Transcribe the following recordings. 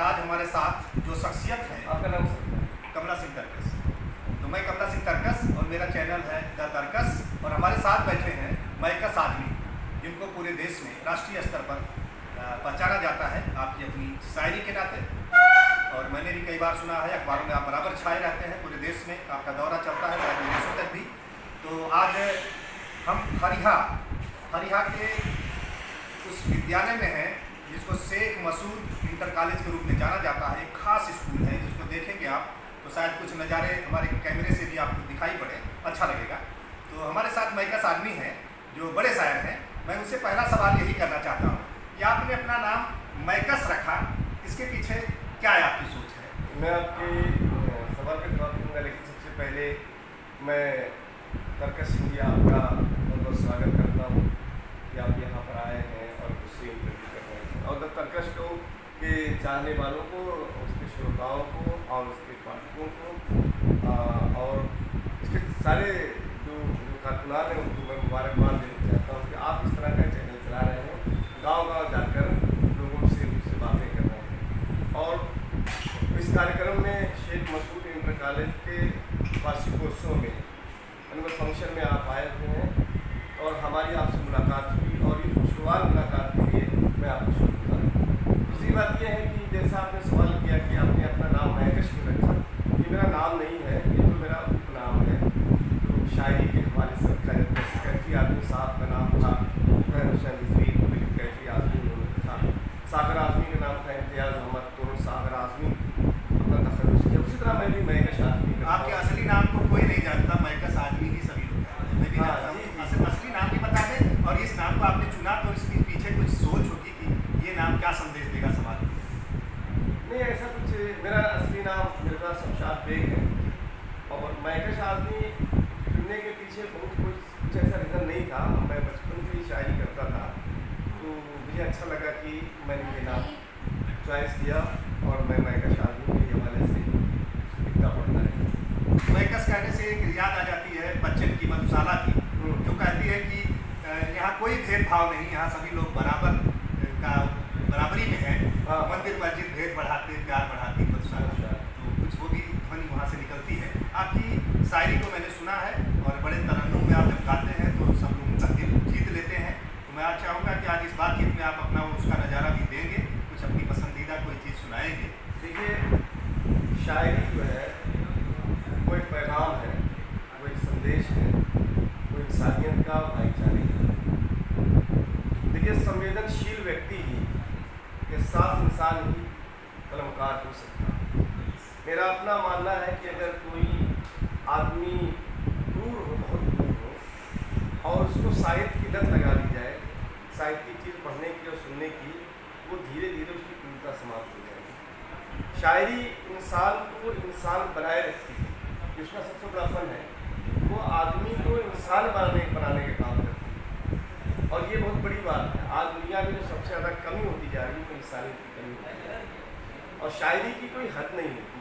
आज हमारे साथ जो शख्सियत है, आपका नाम कमला सिंह तरकस। तो मैं कमला सिंह तरकस और मेरा चैनल है द तरकस, और हमारे साथ बैठे हैं मैकस आदमी, जिनको पूरे देश में राष्ट्रीय स्तर पर पहचाना जाता है आपकी अपनी शायरी के नाते। और मैंने भी कई बार सुना है, अखबारों में आप बराबर छाए रहते हैं, पूरे देश में आपका दौरा चलता है, शायद विदेशों तक भी। तो आज हम हरिहा के उस विद्यालय में हैं जिसको शेख मसूद इंटर कॉलेज के रूप में जाना जाता है। एक खास स्कूल है जिसको देखेंगे आप तो शायद कुछ नज़ारे हमारे कैमरे से भी आपको दिखाई पड़े, अच्छा लगेगा। तो हमारे साथ मैकस आदमी हैं जो बड़े शायर हैं। मैं उनसे पहला सवाल यही करना चाहता हूँ कि आपने अपना नाम मैकस रखा, इसके पीछे क्या है आपकी सोच है? मैं आपके सवाल का जवाब दूँगा, लेकिन सबसे पहले मैं तरकस जी आपका बहुत बहुत स्वागत करता हूँ कि आप यहाँ पर आए हैं और मुझसे इंटरव्यू कर रहे हैं। और द तरकस शो के चाहने वालों को, उसके श्रोताओं को और उसके पाठकों को और इसके सारे जो कारकुनान हैं उनको मैं मुबारकबाद देना चाहता हूँ कि आप इस तरह का चैनल चला रहे हैं, गाँव-गाँव जाकर लोगों से मुझसे बातें कर रहे हैं। और इस कार्यक्रम में शेख मसूद इंटर कॉलेज के वार्षिकोत्सव में एनुअल फंक्शन में आप आए हुए हैं और हमारी आपसे मुलाकात हुई, और ये खुशगवार मुलाकात के लिए मैं आपको शुक्रिया। दूसरी बात यह है कि जैसा आपने सवाल किया कि आपने अपना नाम मैकस क्यों रखा, ये मेरा नाम नहीं है, ये तो मेरा उपनाम है। तो शायरी के हवाले से कैफी आजमी साहब का नाम था, कैफी आजमी उन्होंने था, सागर आजमी का नाम था इम्तियाज़ अहमद, दोनों सागर आजमी अपना तखल्लुस किया। उसी तरह मैं भी मैकस आदमी। आपके असली नाम को कोई नहीं जानता, मैकस आदमी ही सभी लोग जानते हैं। मैं भी जानता हूँ। असली नाम भी बता दें, और इस नाम को आपने चुना तो इसके पीछे कुछ सोच होगी कि ये नाम क्या संदेश देगा समाज में? नहीं, ऐसा कुछ, मेरा असली नाम मिर्ज़ा शमशाद बेग है, और मैकस आदमी चुनने के पीछे बहुत कुछ ऐसा रीज़न नहीं था। मैं बचपन से ही शायरी करता था, तो मुझे अच्छा लगा कि मैंने ये नाम चॉइस किया, और मैं मैकस आदमी के हवाले से लिखता पढ़ता है। मैकस कहने से एक याद आ जाती है बच्चन की, मधुशाला की, जो कहती है कि यहाँ कोई भेदभाव नहीं, यहाँ सभी लोग बराबरी में हैं। मंदिर मस्जिद भेद बढ़ाते, प्यार बढ़ाती मधुशाला। तो कुछ वो भी ध्वनि वहाँ से निकलती है। आपकी शायरी को मैंने सुना है, और बड़े तरन्नुम में आप जब गाते हैं तो सब लोगों का दिल जीत लेते हैं। तो मैं आज चाहूँगा कि आज इस बातचीत में आप अपना उसका नज़ारा भी देंगे, कुछ अपनी पसंदीदा कोई चीज़ सुनाएंगे। देखिए, शायरी जो है वो एक पैगाम है, वो एक संदेश है, वो इंसानियत का, भाईचारे का। देखिए, संवेदनशील व्यक्ति ही के साथ इंसान ही कलमकार हो सकता है। मेरा अपना मानना है कि अगर कोई आदमी दूर हो, बहुत दूर हो, और उसको साहित्य की लत लगा दी जाए, साहित्य की चीज़ पढ़ने की और सुनने की, वो धीरे धीरे उसकी पूर्णता समाप्त हो जाएगी। शायरी इंसान को इंसान बनाए रखती है, जिसका सबसे बड़ा फन है वो आदमी को इंसान बनाने का काम करती है। और ये बहुत बड़ी बात है। आज दुनिया में जो सबसे ज़्यादा कमी होती जा रही है वो इंसानियत की कमी होती जा रही है, और शायरी की कोई हद नहीं होती।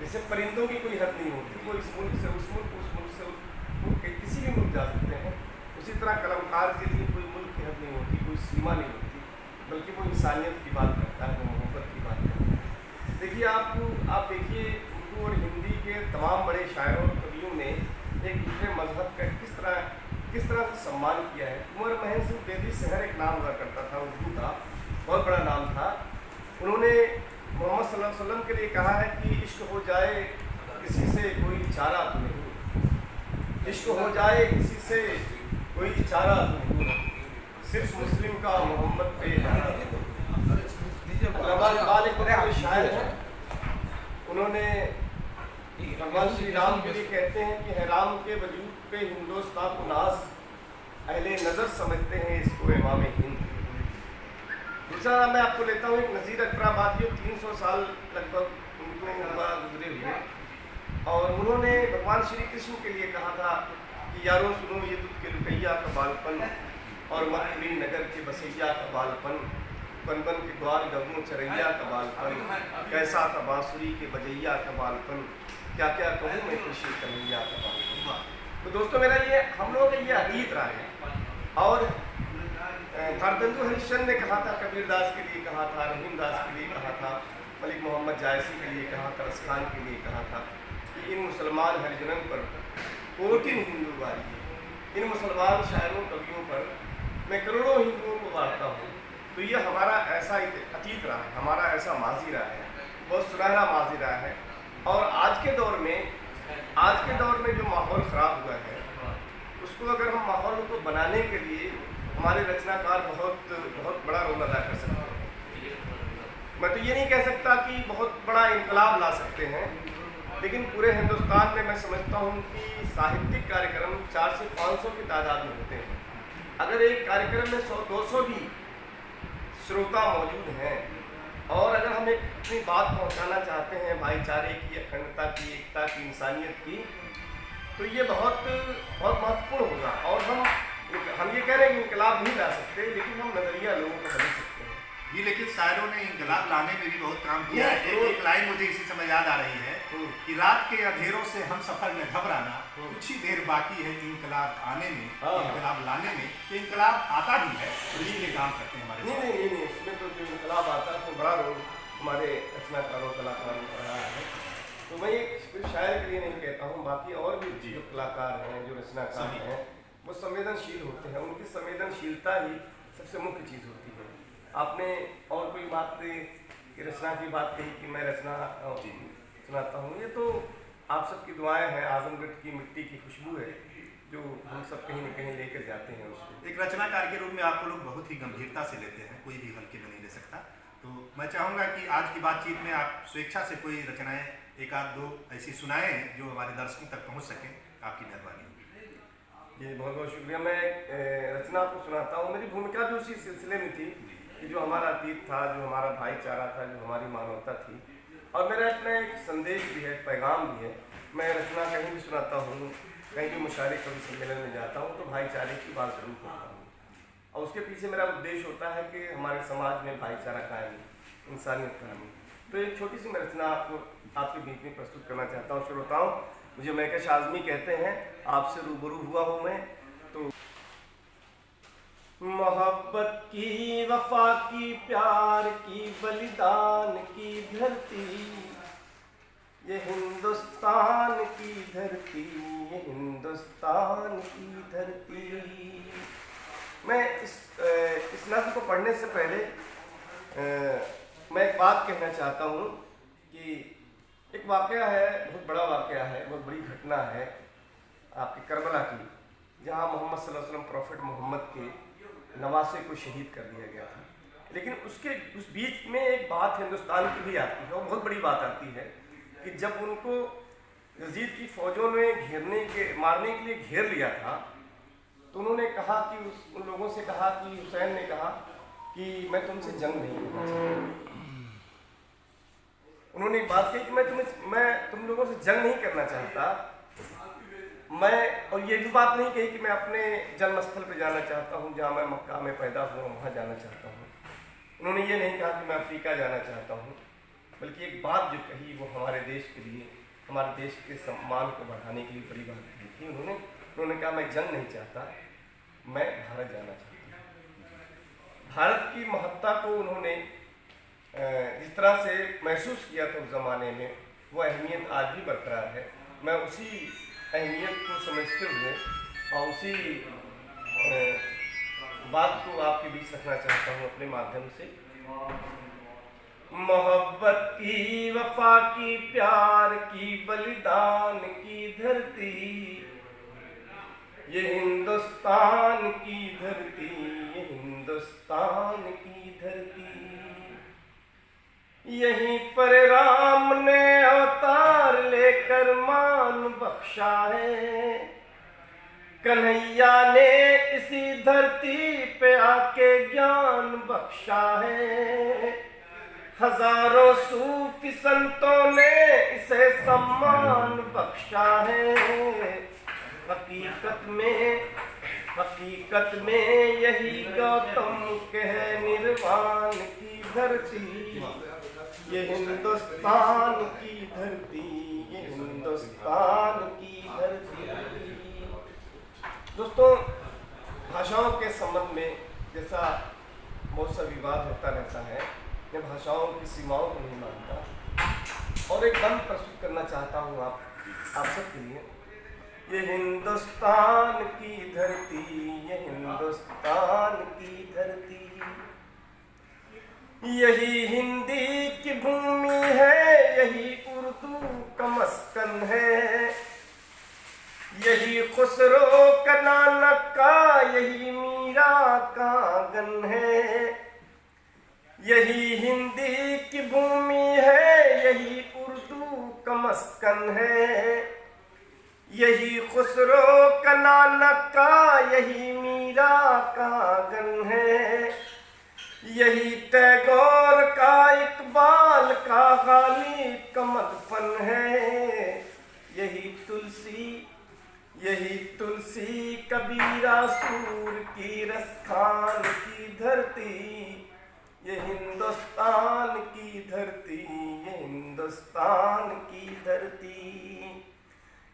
जैसे परिंदों की कोई हद नहीं होती, वो इस मुल्क से उस मुल्क, उस मुल्क से उस मुल्क, किसी भी मुल्क जा सकते हैं। उसी तरह कलमकार के लिए कोई मुल्क की हद नहीं होती, कोई सीमा नहीं होती, बल्कि वो इंसानियत की बात करता है, वो मोहब्बत की बात करता है। देखिए, आप देखिए, उर्दू और हिंदी के तमाम बड़े शायरों और कवियों ने एक दूसरे मजहब का किस तरह से सम्मान किया है। कुंवर महेंद्र सिंह बेदी शहर एक नाम हुआ करता था, उर्दू का बहुत बड़ा नाम था। उन्होंने मोहम्मद सल्लल्लाहु अलैहि वसल्लम के लिए कहा है कि इश्क हो जाए किसी से कोई चारा तो नहीं, इश्क हो जाए किसी से कोई चारा तो नहीं, सिर्फ मुस्लिम का मोहम्मद पे शायर है। उन्होंने भगवान श्री राम के लिए कहते हैं कि है राम के वजूद पे हिंदुस्तान को नाज, अहले नज़र समझते हैं इसको इमाम हिंद। दूसरा मैं आपको लेता हूँ एक नज़ीर अकबराबादी, 300 साल लगभग उनको गुजरे हुए, और उन्होंने भगवान श्री कृष्ण के लिए कहा था कि यारों सुनो ये दूध के रुपैया का बालपन, और मथुरी नगर के बसैया का बालपन, बन बन के द्वार गगनों चरैया का बालपन, कैसा था बांसुरी के बजैया का बालपन, क्या क्या कहूँ मैं खुशी कन्हैया का बालपन। तो दोस्तों, मेरा ये हम लोगों का ये अतीत रहा है, और भारतेंदु हरिश्चंद्र ने कहा था, कबीर दास के लिए कहा था, रहीम दास के लिए कहा था, मलिक मोहम्मद जायसी के लिए कहा था, रस खान के लिए कहा था कि इन मुसलमान हरिजनों पर कोटिन हिंदू वारी, इन मुसलमान शायरों कवियों पर मैं करोड़ों हिंदुओं को बांटता हूँ। तो ये हमारा ऐसा अतीत रहा है, हमारा ऐसा माजी रहा है, बहुत सुनहरा माजी रहा है। और आज के दौर में जो माहौल ख़राब हुआ है, उसको अगर हम माहौल को बनाने के लिए हमारे रचनाकार बहुत बड़ा रोल अदा कर सकते हैं। मैं तो ये नहीं कह सकता कि बहुत बड़ा इनकलाब ला सकते हैं, लेकिन पूरे हिंदुस्तान में मैं समझता हूँ कि साहित्यिक कार्यक्रम 400 से 500 की तादाद में होते हैं। अगर एक कार्यक्रम में 100-200 भी श्रोता मौजूद हैं और अगर हम एक अपनी बात पहुँचाना चाहते हैं भाईचारे की, अखंडता की, एकता की, इंसानियत की, तो ये बहुत महत्वपूर्ण होगा। और हम ये कह रहे हैं कि इनकलाब नहीं ला सकते, लेकिन हम नज़रिया लोगों को बदल सकते हैं। जी, लेकिन शायरों ने इनकलाब लाने में भी बहुत काम किया है। एक लाइन मुझे इसी समय याद आ रही है कि रात के अंधेरों से हम सफर में घबराना, कुछ ही देर बाकी है इनकलाब आने में, इनकलाब लाने में। तो इनकलाब आता भी है, ये काम करते हैं हमारे। नहीं, इसमें तो जो इनकलाब आता है तो बड़ा रोल हमारे रचनाकारों कलाकारों का रहा है। तो मैं एक शायर के लिए नहीं कहता हूँ, बाकी और भी जो कलाकार हैं, जो रचनाकार हैं, वो संवेदनशील होते हैं। उनकी संवेदनशीलता ही सबसे मुख्य चीज़ होती है। आपने और कोई बात की रचना की बात कही कि मैं रचना सुनाता हूँ, ये तो आप सबकी दुआएं हैं, आजमगढ़ की मिट्टी की खुशबू है जो हम सब कहीं न कहीं लेकर जाते हैं उसको। एक रचनाकार के रूप में आपको लोग बहुत ही गंभीरता से लेते हैं, कोई भी हल्के में नहीं ले सकता। तो मैं चाहूँगा कि आज की बातचीत में आप स्वेच्छा से कोई रचनाएँ एक आध दो ऐसी सुनाएं जो हमारे दर्शकों तक पहुँच सकें, आपकी मेहरबानी। जी, बहुत बहुत शुक्रिया। मैं रचना आपको सुनाता हूँ। मेरी भूमिका भी उसी सिलसिले में थी कि जो हमारा अतीत था, जो हमारा भाईचारा था, जो हमारी मानवता थी, और मेरा अपना एक संदेश भी है, पैगाम भी है। मैं रचना कहीं भी सुनाता हूँ, कहीं भी मुशायरे कवि सम्मेलन में जाता हूँ तो भाईचारे की बात जरूर करता हूँ, और उसके पीछे मेरा उद्देश्य होता है कि हमारे समाज में भाईचारा कायम, इंसानियत कायम। तो एक छोटी सी मैं रचना आपके बीच में प्रस्तुत करना चाहता हूँ। श्रोताओं, मुझे महकश आज़मी कहते हैं, आपसे रूबरू हुआ हूँ मैं। तो मोहब्बत की, वफा की, प्यार की, बलिदान की धरती, ये हिंदुस्तान की धरती, ये हिंदुस्तान की धरती। मैं इस नज़्म को पढ़ने से पहले मैं एक बात कहना चाहता हूँ कि एक वाक़या है, बहुत बड़ा वाक़या है, बहुत बड़ी घटना है आपकी करबला की, जहाँ मोहम्मद सल्लल्लाहु अलैहि वसल्लम, प्रॉफिट मोहम्मद के नवासे को शहीद कर दिया गया था। लेकिन उस बीच में एक बात हिंदुस्तान की भी आती है, और बहुत बड़ी बात आती है कि जब उनको यजीद की फ़ौजों ने मारने के लिए घेर लिया था, तो उन्होंने कहा कि उन लोगों से कहा कि हुसैन ने कहा कि मैं तुमसे जंग नहीं करना चाहता। उन्होंने एक बात कही कि मैं तुम लोगों से जंग नहीं करना चाहता, और ये भी बात नहीं कही कि मैं अपने जन्मस्थल पर जाना चाहता हूँ, जहाँ मैं मक्का में पैदा हुआ वहाँ जाना चाहता हूँ। उन्होंने ये नहीं कहा कि मैं अफ्रीका जाना चाहता हूँ, बल्कि एक बात जो कही वो हमारे देश के लिए, हमारे देश के सम्मान को बढ़ाने के लिए बड़ी बात कही थी। उन्होंने कहा मैं जंग नहीं चाहता, मैं भारत जाना चाहता हूँ। भारत की महत्ता को उन्होंने जिस तरह से महसूस किया था उस ज़माने में, वो अहमियत आज भी बरकरार है। मैं उसी अहमियत को समझते हुए और उसी बात को आपके बीच रखना चाहता हूँ अपने माध्यम से। मोहब्बत की, वफा की, प्यार की, बलिदान की धरती, ये हिंदुस्तान की धरती, ये हिंदुस्तान की धरती। यहीं पर राम ने अवतार लेकर मान बख्शा है, कन्हैया ने इसी धरती पे आके ज्ञान बख्शा है। हजारों सूफी संतों ने इसे सम्मान बख्शा है। हकीकत में यही गौतम के है निर्वाण की धरती, ये हिंदुस्तान की धरती, ये हिंदुस्तान की धरती। दोस्तों, भाषाओं के संबंध में जैसा बहुत सा विवाद होता रहता है, मैं भाषाओं की सीमाओं को नहीं मानता और एक बंद प्रस्तुत करना चाहता हूँ आप सबके लिए। ये हिंदुस्तान की धरती, ये हिंदुस्तान की धरती, यही हिंदी की भूमि है, यही उर्दू का मस्कन है, यही खुसरो का नानक का, यही मीरा का आंगन है। यही हिंदी की भूमि है, यही उर्दू का मस्कन है, यही खुसरो का नानक का, यही मीरा का आंगन है, यही टैगोर का इकबाल का गालिब का मदफन है, यही तुलसी कबीरा सूर की रसखान की धरती, ये हिंदुस्तान की धरती, ये हिंदुस्तान की धरती,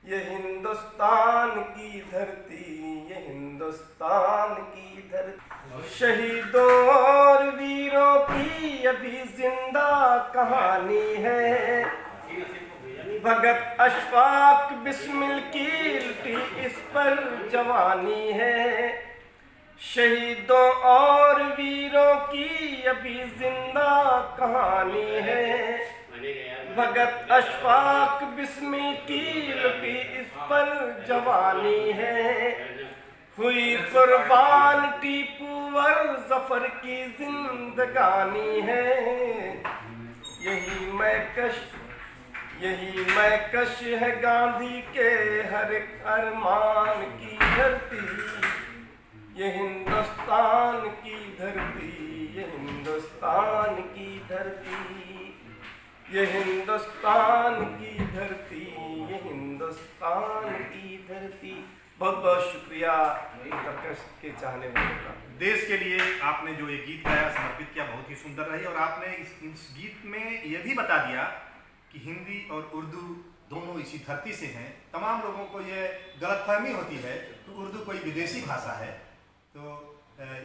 ये हिंदुस्तान की धरती, ये हिंदुस्तान की धरती। शहीदों और वीरों की अभी जिंदा कहानी है, भगत अशफाक बिस्मिल की लिटी इस पर जवानी है। शहीदों और वीरों की अभी जिंदा कहानी है, भगत अशफाक बिस्मिल की लिटी इस पर जवानी है। हुई कुर्बान टीपू और जफर की जिंदगानी है, यही मैकश है गांधी के हर एक अरमान की धरती, ये हिंदुस्तान की धरती, ये हिंदुस्तान की धरती, ये हिंदुस्तान की धरती, ये हिंदुस्तान की धरती। बहुत बहुत शुक्रिया तर्कश के चाहने वालों का। देश के लिए आपने जो ये गीत गाया, समर्पित किया, बहुत ही सुंदर रही। और आपने इस गीत में ये भी बता दिया कि हिंदी और उर्दू दोनों इसी धरती से हैं। तमाम लोगों को ये गलतफहमी होती है कि उर्दू कोई विदेशी भाषा है, तो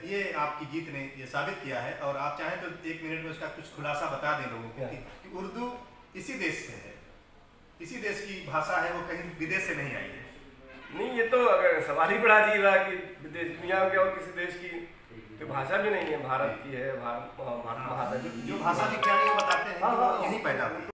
ये आपकी गीत ने ये साबित किया है। और आप चाहें तो 1 मिनट में उसका कुछ खुलासा बता दें लोगों को कि उर्दू इसी देश से है, इसी देश की भाषा है, वो कहीं विदेश से नहीं आई है। नहीं, ये तो अगर सवाल ही बढ़ा दीजिएगा कि विदेश दुनिया के और किसी देश की तो भाषा भी नहीं है, भारत की है। भारत महाद्वीप जो भाषा विज्ञानी बताते हैं हाँ, यही पैदा हुई।